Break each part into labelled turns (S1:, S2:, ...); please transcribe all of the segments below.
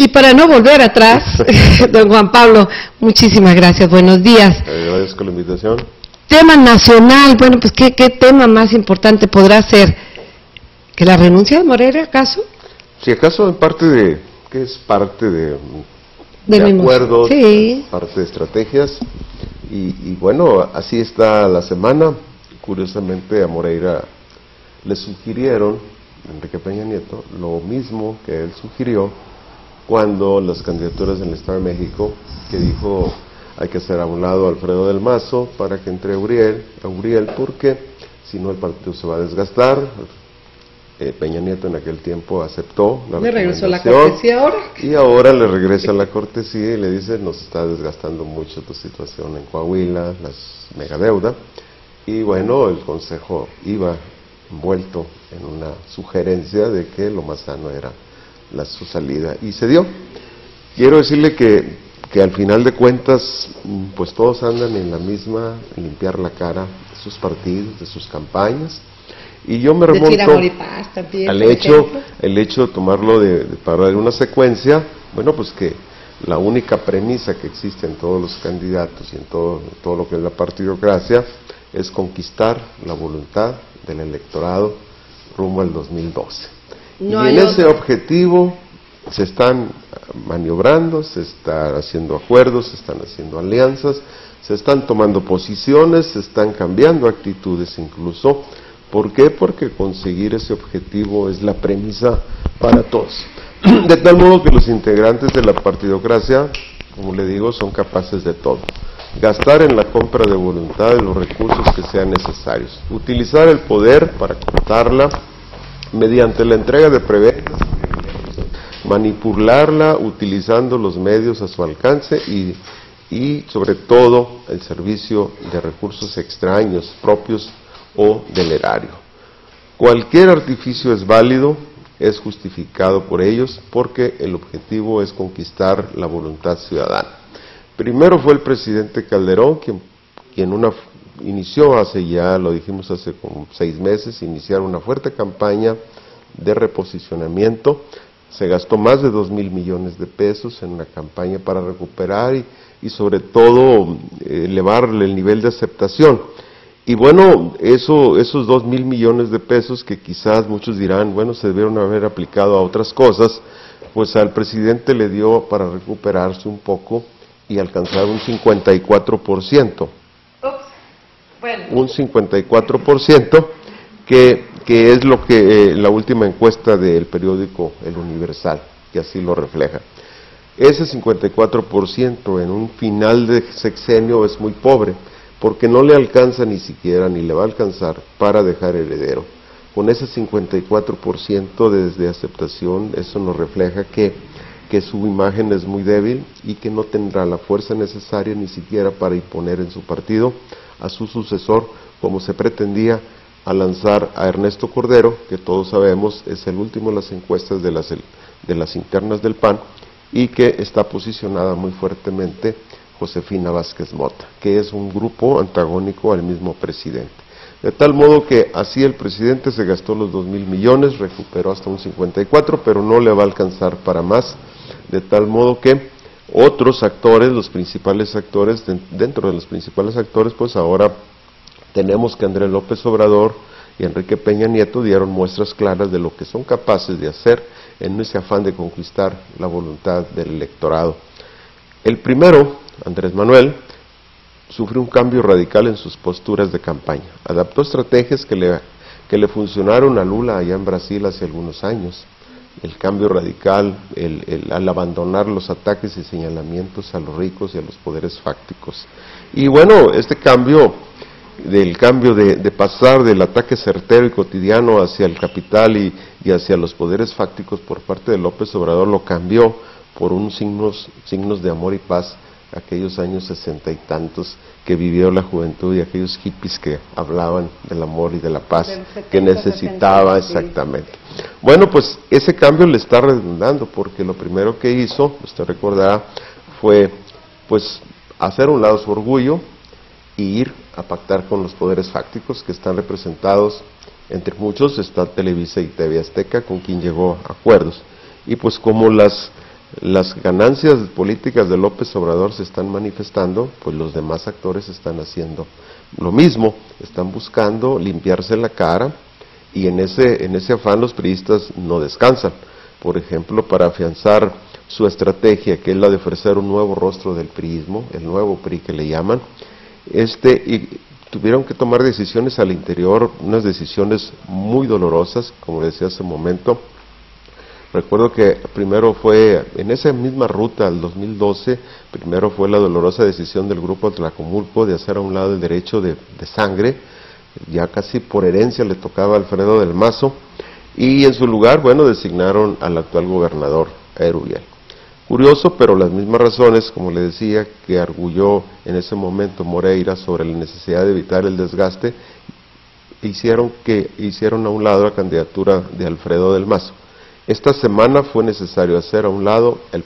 S1: Y para no volver atrás, don Juan Pablo, muchísimas gracias, buenos días.
S2: Agradezco la invitación.
S1: Tema nacional, bueno, pues ¿qué tema más importante podrá ser? ¿Que la renuncia de Moreira, acaso?
S2: Si acaso en parte de, que es parte de
S1: mismo,
S2: acuerdos,
S1: sí,
S2: parte de estrategias, y bueno, así está la semana. Curiosamente a Moreira le sugirieron, Enrique Peña Nieto, lo mismo que él sugirió cuando las candidaturas en el Estado de México, que dijo hay que hacer a un lado a Alfredo del Mazo para que entre Uriel, porque si no el partido se va a desgastar. Peña Nieto en aquel tiempo aceptó la
S1: ¿le regresó la cortesía ahora?
S2: Y ahora le regresa la cortesía y le dice nos está desgastando mucho tu situación en Coahuila, las megadeuda. Y bueno, el Consejo iba envuelto en una sugerencia de que lo más sano era su salida, y se dio. Quiero decirle que al final de cuentas, pues todos andan en la misma, limpiar la cara de sus partidos, de sus campañas, y yo me remonto al hecho de tomarlo para dar una secuencia. Bueno, pues que la única premisa que existe en todos los candidatos y en todo lo que es la partidocracia es conquistar la voluntad del electorado rumbo al 2012. No, y en ese objetivo se están maniobrando, se están haciendo acuerdos, se están haciendo alianzas, se están tomando posiciones, se están cambiando actitudes incluso. ¿Por qué? Porque conseguir ese objetivo es la premisa para todos. De tal modo que los integrantes de la partidocracia, como le digo, son capaces de todo. Gastar en la compra de voluntad de los recursos que sean necesarios. Utilizar el poder para cortarla mediante la entrega de prebendas, manipularla utilizando los medios a su alcance y sobre todo el servicio de recursos extraños, propios o del erario. Cualquier artificio es válido, es justificado por ellos, porque el objetivo es conquistar la voluntad ciudadana. Primero fue el presidente Calderón quien inició lo dijimos hace como 6 meses, iniciaron una fuerte campaña de reposicionamiento. Se gastó más de 2,000 millones de pesos en una campaña para recuperar y sobre todo elevarle el nivel de aceptación. Y bueno, esos 2,000 millones de pesos que quizás muchos dirán, bueno, se debieron haber aplicado a otras cosas, pues al presidente le dio para recuperarse un poco y alcanzar un 54%. Bueno. Un 54% que es lo que la última encuesta del periódico El Universal, que así lo refleja. Ese 54% en un final de sexenio es muy pobre, porque no le alcanza ni siquiera, ni le va a alcanzar para dejar heredero. Con ese 54% desde aceptación, eso nos refleja que su imagen es muy débil y que no tendrá la fuerza necesaria ni siquiera para imponer en su partido a su sucesor, como se pretendía al lanzar a Ernesto Cordero, que todos sabemos es el último en las encuestas de las internas del PAN, y que está posicionada muy fuertemente Josefina Vázquez Mota, que es un grupo antagónico al mismo presidente. De tal modo que así el presidente se gastó los 2,000 millones, recuperó hasta un 54, pero no le va a alcanzar para más, de tal modo que otros actores, los principales actores, dentro de los principales actores, pues ahora tenemos que Andrés López Obrador y Enrique Peña Nieto dieron muestras claras de lo que son capaces de hacer en ese afán de conquistar la voluntad del electorado. El primero, Andrés Manuel, sufrió un cambio radical en sus posturas de campaña. Adaptó estrategias que le funcionaron a Lula allá en Brasil hace algunos años. El cambio radical, al abandonar los ataques y señalamientos a los ricos y a los poderes fácticos. Y bueno, este cambio de pasar del ataque certero y cotidiano hacia el capital y hacia los poderes fácticos por parte de López Obrador lo cambió por unos signos de amor y paz, aquellos años 60 y tantos que vivió la juventud y aquellos hippies que hablaban del amor y de la paz que necesitaba exactamente. Bueno, pues ese cambio le está redundando, porque lo primero que hizo, usted recordará, fue pues hacer a un lado su orgullo y ir a pactar con los poderes fácticos que están representados, entre muchos está Televisa y TV Azteca, con quien llegó a acuerdos. Y pues como las las ganancias políticas de López Obrador se están manifestando, pues los demás actores están haciendo lo mismo, están buscando limpiarse la cara, y en ese afán los priistas no descansan. Por ejemplo, para afianzar su estrategia, que es la de ofrecer un nuevo rostro del priismo, el nuevo PRI que le llaman, y tuvieron que tomar decisiones al interior, unas decisiones muy dolorosas, como decía hace un momento. Recuerdo que primero fue, en esa misma ruta, el 2012, primero fue la dolorosa decisión del grupo Tlacomulco de hacer a un lado el derecho de sangre, ya casi por herencia le tocaba a Alfredo del Mazo, y en su lugar, bueno, designaron al actual gobernador, Erubiel. Curioso, pero las mismas razones, como le decía, que arguyó en ese momento Moreira sobre la necesidad de evitar el desgaste, hicieron a un lado la candidatura de Alfredo del Mazo. Esta semana fue necesario hacer a un lado al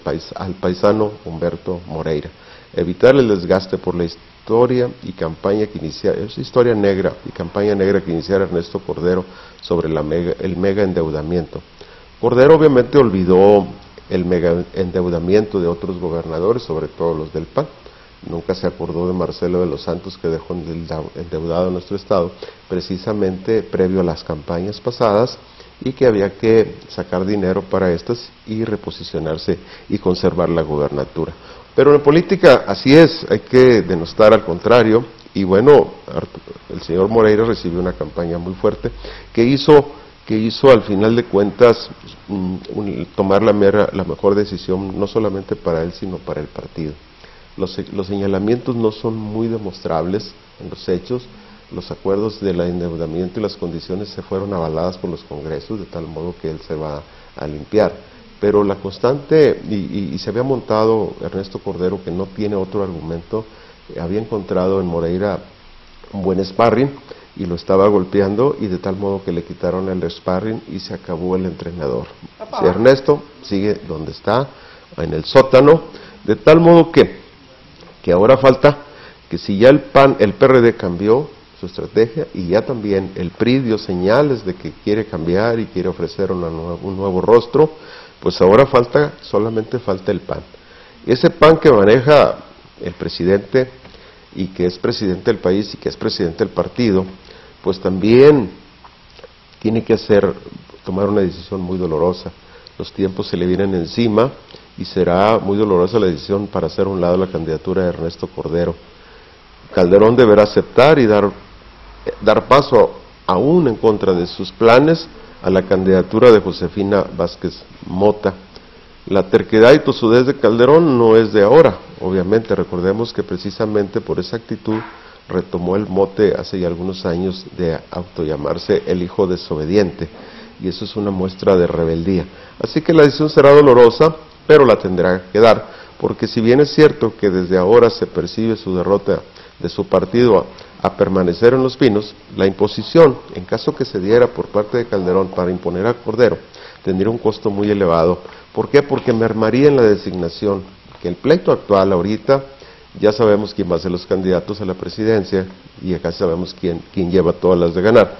S2: paisano Humberto Moreira, evitar el desgaste por la historia y campaña que iniciara, es historia negra y campaña negra que iniciara Ernesto Cordero sobre el mega endeudamiento. Cordero obviamente olvidó el mega endeudamiento de otros gobernadores, sobre todo los del PAN. Nunca se acordó de Marcelo de los Santos, que dejó endeudado a nuestro estado, precisamente previo a las campañas pasadas, y que había que sacar dinero para estas y reposicionarse y conservar la gobernatura. Pero en política así es, hay que denostar al contrario, y bueno, el señor Moreira recibió una campaña muy fuerte que hizo al final de cuentas tomar la mejor decisión, no solamente para él, sino para el partido. Los señalamientos no son muy demostrables en los hechos. Los acuerdos del endeudamiento y las condiciones se fueron avaladas por los congresos, de tal modo que él se va a limpiar. Pero la constante, y se había montado Ernesto Cordero, que no tiene otro argumento, había encontrado en Moreira un buen sparring, y lo estaba golpeando, y de tal modo que le quitaron el sparring y se acabó el entrenador. Si Ernesto sigue donde está, en el sótano, de tal modo que ahora falta que si ya el PRD cambió su estrategia, y ya también el PRI dio señales de que quiere cambiar y quiere ofrecer un nuevo rostro, pues ahora solamente falta el PAN. Ese PAN que maneja el presidente, y que es presidente del país y que es presidente del partido, pues también tiene que tomar una decisión muy dolorosa. Los tiempos se le vienen encima y será muy dolorosa la decisión para hacer a un lado la candidatura de Ernesto Cordero. Calderón deberá aceptar y dar paso, aún en contra de sus planes, a la candidatura de Josefina Vázquez Mota. La terquedad y tosudez de Calderón no es de ahora, obviamente. Recordemos que precisamente por esa actitud retomó el mote hace ya algunos años de autollamarse el hijo desobediente, y eso es una muestra de rebeldía. Así que la decisión será dolorosa, pero la tendrá que dar, porque si bien es cierto que desde ahora se percibe su derrota de su partido a permanecer en Los Pinos, la imposición, en caso que se diera por parte de Calderón para imponer a Cordero, tendría un costo muy elevado. ¿Por qué? Porque mermaría en la designación, que el pleito actual ahorita, ya sabemos quién va a ser los candidatos a la presidencia, y acá sabemos quién lleva todas las de ganar,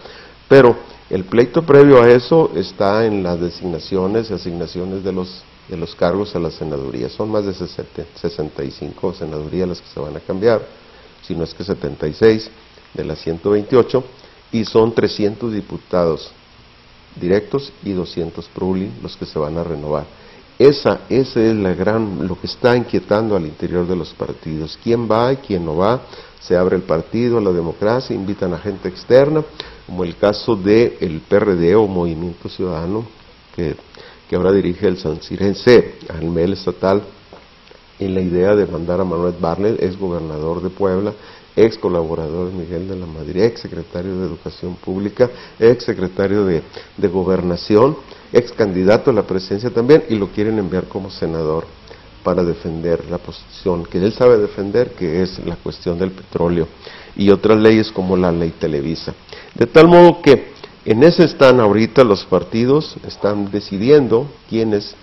S2: pero el pleito previo a eso está en las designaciones y asignaciones de los cargos a las senadurías. Son más de 65 senadurías las que se van a cambiar, si no es que 76 de las 128, y son 300 diputados directos y 200 PRULI los que se van a renovar. Esa es lo que está inquietando al interior de los partidos. ¿Quién va y quién no va? Se abre el partido a la democracia, invitan a gente externa, como el caso del PRD o Movimiento Ciudadano, que ahora dirige el sanzirense a nivel estatal, en la idea de mandar a Manuel Bartlett, ex gobernador de Puebla, ex colaborador de Miguel de la Madrid, ex secretario de Educación Pública, ex secretario de Gobernación, ex candidato a la presidencia también, y lo quieren enviar como senador para defender la posición que él sabe defender, que es la cuestión del petróleo y otras leyes como la ley Televisa. De tal modo que en ese están ahorita los partidos, están decidiendo quiénes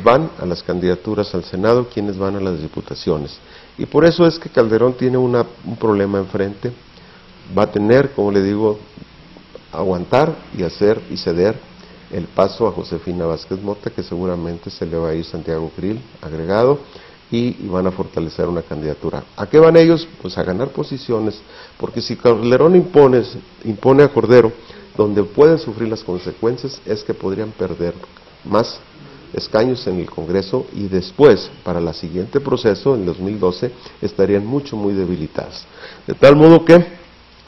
S2: van a las candidaturas al Senado, quiénes van a las diputaciones. Y por eso es que Calderón tiene un problema enfrente. Va a tener, como le digo, aguantar y hacer y ceder el paso a Josefina Vázquez Mota, que seguramente se le va a ir Santiago Krill agregado, y van a fortalecer una candidatura. ¿A qué van ellos? Pues a ganar posiciones, porque si Calderón impone a Cordero, donde pueden sufrir las consecuencias es que podrían perder más escaños en el Congreso y después, para el siguiente proceso, en 2012, estarían muy debilitadas. De tal modo que,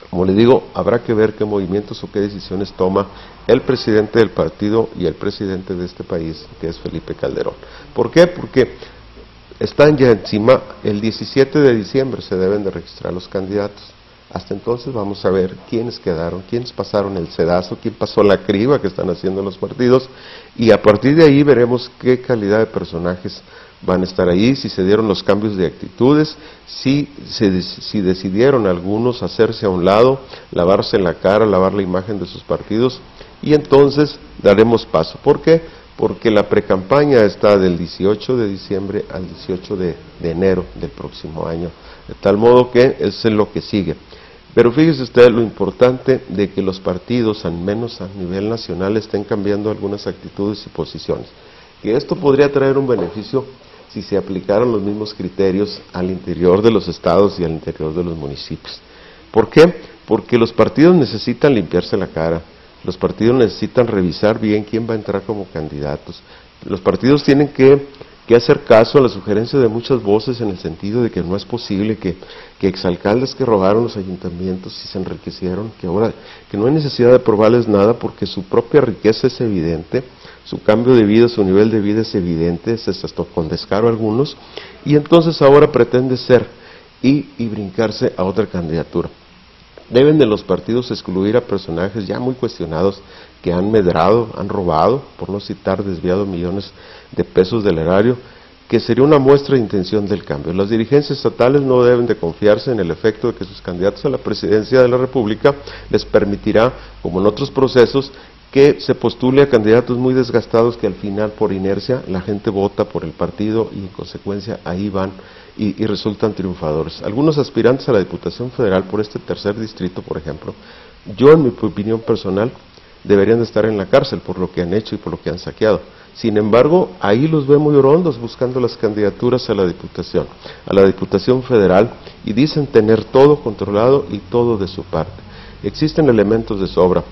S2: como le digo, habrá que ver qué movimientos o qué decisiones toma el presidente del partido y el presidente de este país, que es Felipe Calderón. ¿Por qué? Porque están ya encima, el 17 de diciembre se deben de registrar los candidatos. Hasta entonces vamos a ver quiénes quedaron, quiénes pasaron el sedazo, quién pasó la criba que están haciendo los partidos, y a partir de ahí veremos qué calidad de personajes van a estar ahí, si se dieron los cambios de actitudes, si decidieron algunos hacerse a un lado, lavarse la cara, lavar la imagen de sus partidos, y entonces daremos paso. ¿Por qué? Porque la precampaña está del 18 de diciembre al 18 de enero del próximo año, de tal modo que eso es lo que sigue. Pero fíjese usted lo importante de que los partidos, al menos a nivel nacional, estén cambiando algunas actitudes y posiciones. Que esto podría traer un beneficio si se aplicaran los mismos criterios al interior de los estados y al interior de los municipios. ¿Por qué? Porque los partidos necesitan limpiarse la cara, los partidos necesitan revisar bien quién va a entrar como candidatos. Los partidos tienen que hacer caso a la sugerencia de muchas voces en el sentido de que no es posible que exalcaldes que robaron los ayuntamientos y se enriquecieron, que ahora que no hay necesidad de probarles nada porque su propia riqueza es evidente, su cambio de vida, su nivel de vida es evidente, es hasta con descaro algunos, y entonces ahora pretende ser y brincarse a otra candidatura. Deben de los partidos excluir a personajes ya muy cuestionados que han medrado, han robado, por no citar desviado millones de pesos del erario, que sería una muestra de intención del cambio. Las dirigencias estatales no deben de confiarse en el efecto de que sus candidatos a la presidencia de la República les permitirá, como en otros procesos, que se postule a candidatos muy desgastados que al final por inercia la gente vota por el partido y en consecuencia ahí van y resultan triunfadores. Algunos aspirantes a la Diputación Federal por este tercer distrito, por ejemplo, yo en mi opinión personal, deberían de estar en la cárcel por lo que han hecho y por lo que han saqueado. Sin embargo, ahí los ve muy orondos buscando las candidaturas a la Diputación Federal, y dicen tener todo controlado y todo de su parte. Existen elementos de sobra.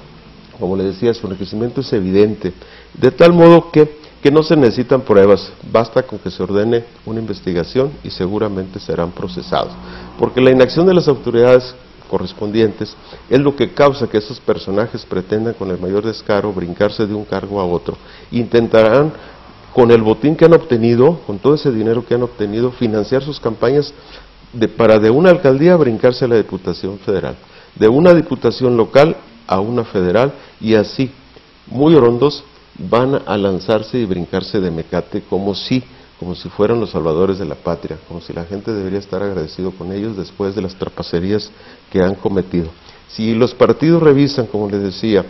S2: Como le decía, su enriquecimiento es evidente, de tal modo que no se necesitan pruebas, basta con que se ordene una investigación y seguramente serán procesados, porque la inacción de las autoridades correspondientes es lo que causa que esos personajes pretendan con el mayor descaro brincarse de un cargo a otro. Intentarán, con el botín que han obtenido, con todo ese dinero que han obtenido, financiar sus campañas para de una alcaldía brincarse a la Diputación Federal, de una diputación local a una federal, y así, muy orondos, van a lanzarse y brincarse de mecate como si fueran los salvadores de la patria, como si la gente debería estar agradecido con ellos después de las trapacerías que han cometido. Si los partidos revisan, como les decía,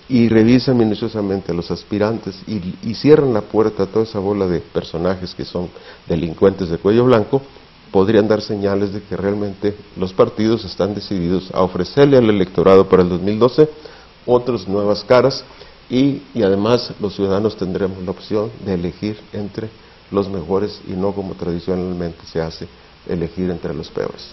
S2: y revisan minuciosamente a los aspirantes y cierran la puerta a toda esa bola de personajes que son delincuentes de cuello blanco, podrían dar señales de que realmente los partidos están decididos a ofrecerle al electorado para el 2012 otras nuevas caras, y además los ciudadanos tendremos la opción de elegir entre los mejores y no como tradicionalmente se hace, elegir entre los peores.